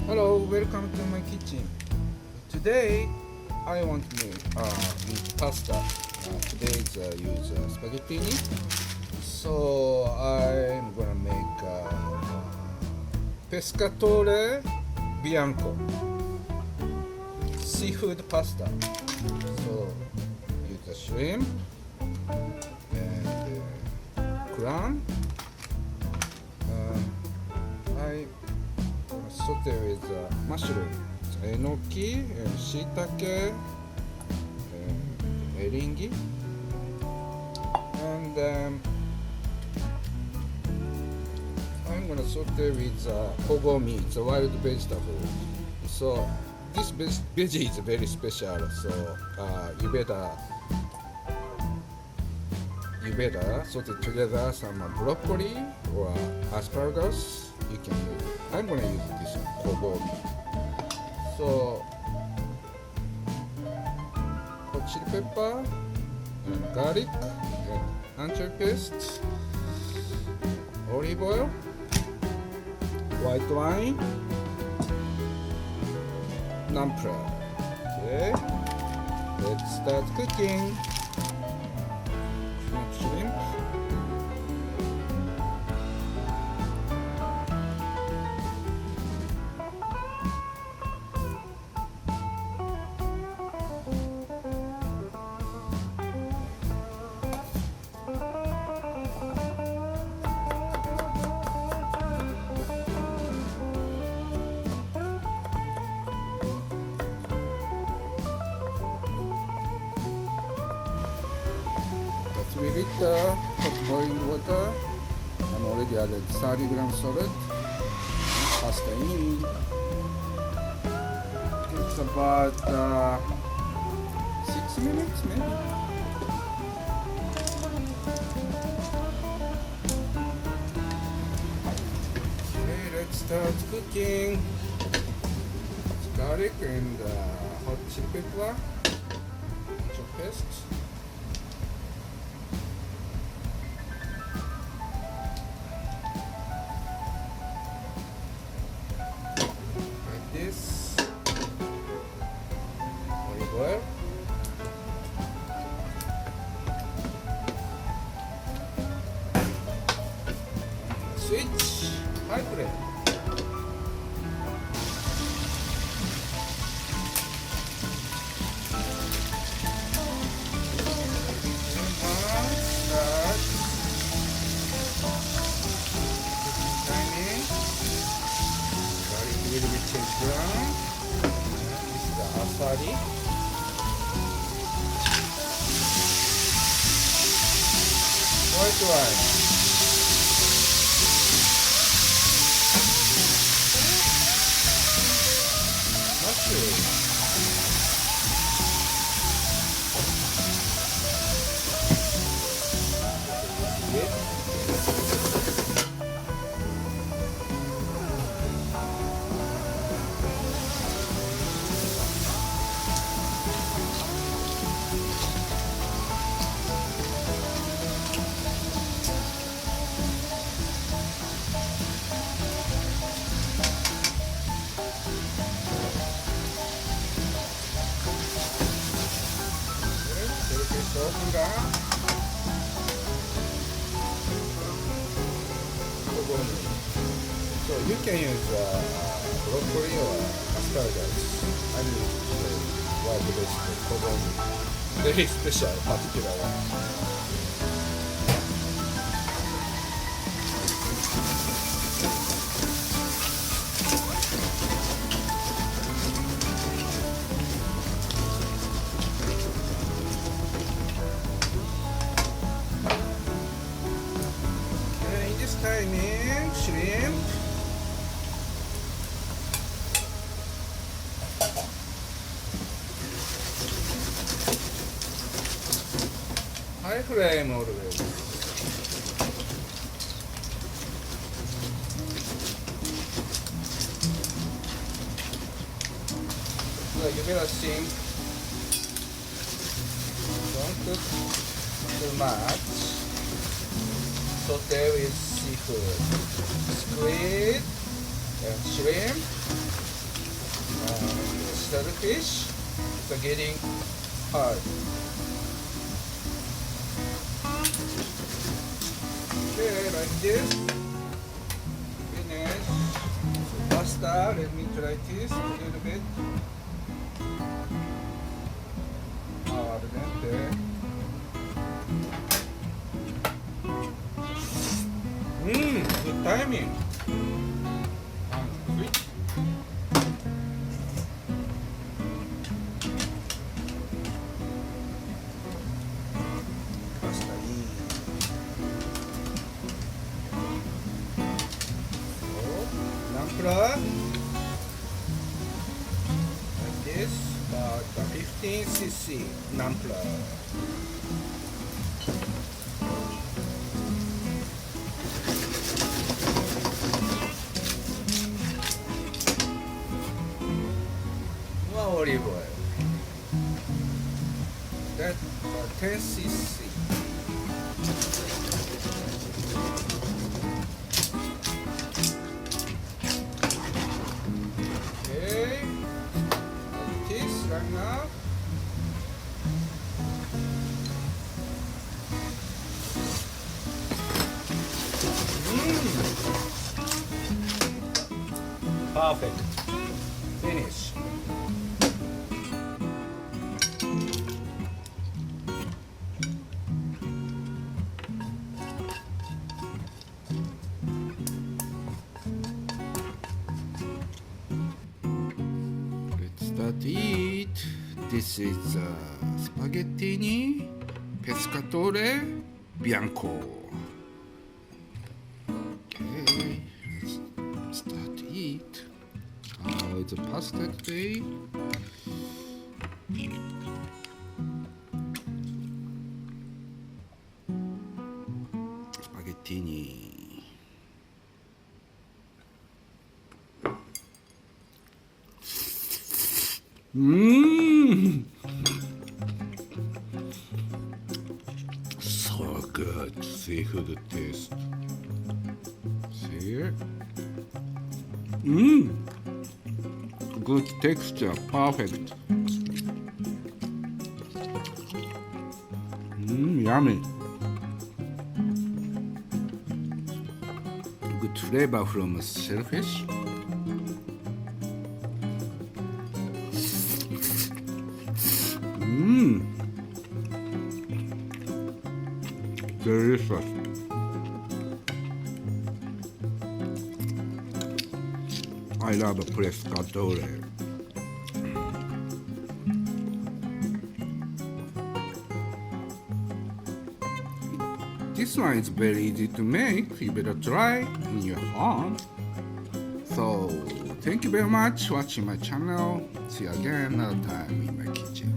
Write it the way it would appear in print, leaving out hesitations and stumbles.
Hello, welcome to my kitchen. Today I want to make pasta. Today is use spaghetti. So I'm gonna make pescatora bianco seafood pasta. So use the shrimp and clam. I saute with mushroom, enoki, and shiitake, and eringi, and I'm gonna saute with kogomi, it's a wild vegetable. So this veggie is very special. So you better saute together some broccoli or asparagus. You can use. I'm gonna use this kogomi. So hot chili pepper and garlic and anchovy paste, olive oil, white wine, nutmeg. Okay, let's start cooking. Shrimp. We heat hot boiling water. I'm already added 30 grams salt. Pasta in. It's about 6 minutes maybe. Okay, let's start cooking. It's garlic and hot chili pepper, anchovy paste. Olive oil, switch high flame. Timing. Garlic a little bit change brown. This is the asari. White wine. Mushroom. So you can use broccoli or asparagus. I use wild vegetable kogomi. Very special, particular one. Timing, shrimp. High flame always. So you better think. Don't cook too much. Saute with seafood, squid and shrimp. Shellfish is getting hard. Okay, like this. Finish. So pasta, let me try this a little bit. Al dente. Good timing. Sweet. Pasta in. So, nampla. Like this, about 15 cc nampla. Olive oil. That 10 cc. Okay, like this right now. Perfect. Finish. Start to eat. This is spaghettini, pescatore, bianco. Okay, let's start to eat. It's a pasta today. Spaghettini. So good seafood taste. See? Good texture, perfect. Yummy. Good flavor from shellfish. Delicious. I love pescatora. This one is very easy to make. You better try in your home. So, thank you very much for watching my channel. See you again another time in my kitchen.